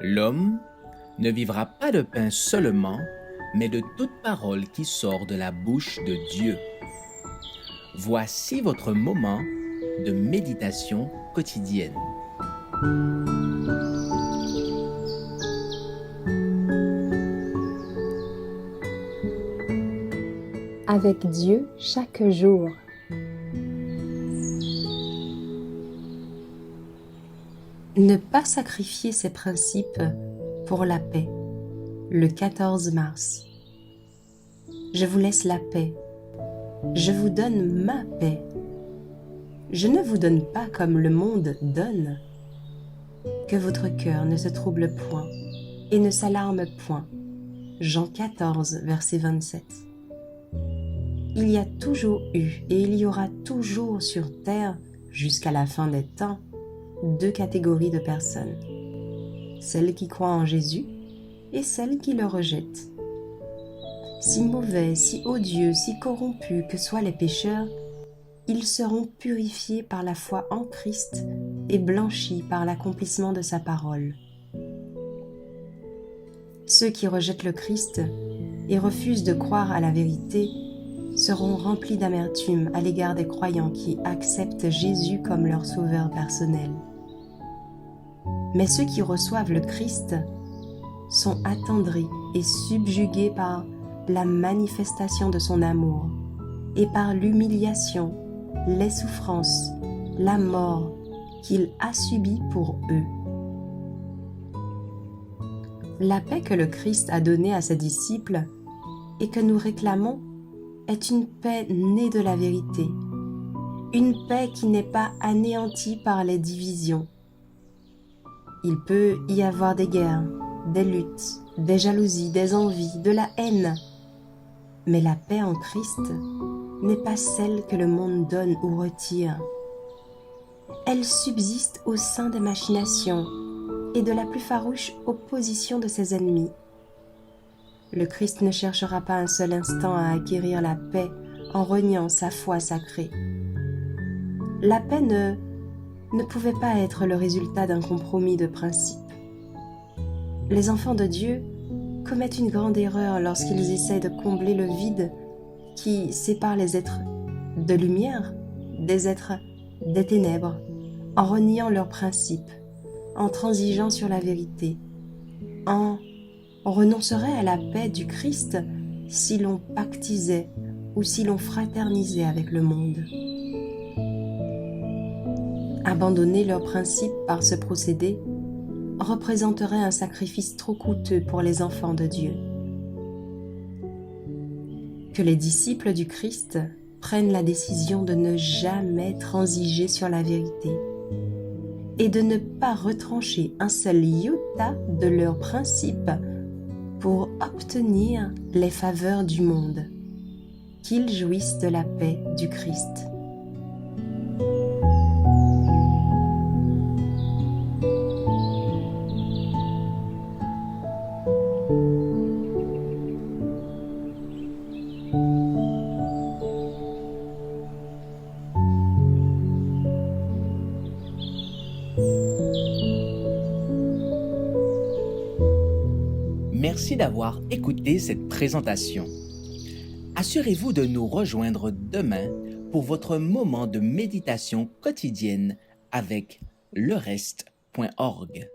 L'homme ne vivra pas de pain seulement, mais de toute parole qui sort de la bouche de Dieu. Voici votre moment de méditation quotidienne. Avec Dieu chaque jour. Ne pas sacrifier ses principes pour la paix. Le 14 mars. Je vous laisse la paix. Je vous donne ma paix. Je ne vous donne pas comme le monde donne. Que votre cœur ne se trouble point et ne s'alarme point. Jean 14, verset 27. Il y a toujours eu et il y aura toujours sur terre, jusqu'à la fin des temps, deux catégories de personnes. Celles qui croient en Jésus et celles qui le rejettent. Si mauvais, si odieux, si corrompus que soient les pécheurs, ils seront purifiés par la foi en Christ et blanchis par l'accomplissement de sa parole. Ceux qui rejettent le Christ et refusent de croire à la vérité seront remplis d'amertume à l'égard des croyants qui acceptent Jésus comme leur sauveur personnel. Mais ceux qui reçoivent le Christ sont attendris et subjugués par la manifestation de son amour et par l'humiliation, les souffrances, la mort qu'il a subie pour eux. La paix que le Christ a donnée à ses disciples et que nous réclamons est une paix née de la vérité, une paix qui n'est pas anéantie par les divisions. Il peut y avoir des guerres, des luttes, des jalousies, des envies, de la haine, mais la paix en Christ n'est pas celle que le monde donne ou retire. Elle subsiste au sein des machinations et de la plus farouche opposition de ses ennemis. Le Christ ne cherchera pas un seul instant à acquérir la paix en reniant sa foi sacrée. La paix ne pouvait pas être le résultat d'un compromis de principe. Les enfants de Dieu commettent une grande erreur lorsqu'ils essaient de combler le vide qui sépare les êtres de lumière des êtres des ténèbres, en reniant leurs principes, en transigeant sur la vérité, on renoncerait à la paix du Christ si l'on pactisait ou si l'on fraternisait avec le monde. Abandonner leurs principes par ce procédé représenterait un sacrifice trop coûteux pour les enfants de Dieu. Que les disciples du Christ prennent la décision de ne jamais transiger sur la vérité et de ne pas retrancher un seul iota de leurs principes pour obtenir les faveurs du monde, qu'ils jouissent de la paix du Christ. Merci d'avoir écouté cette présentation. Assurez-vous de nous rejoindre demain pour votre moment de méditation quotidienne avec lereste.org.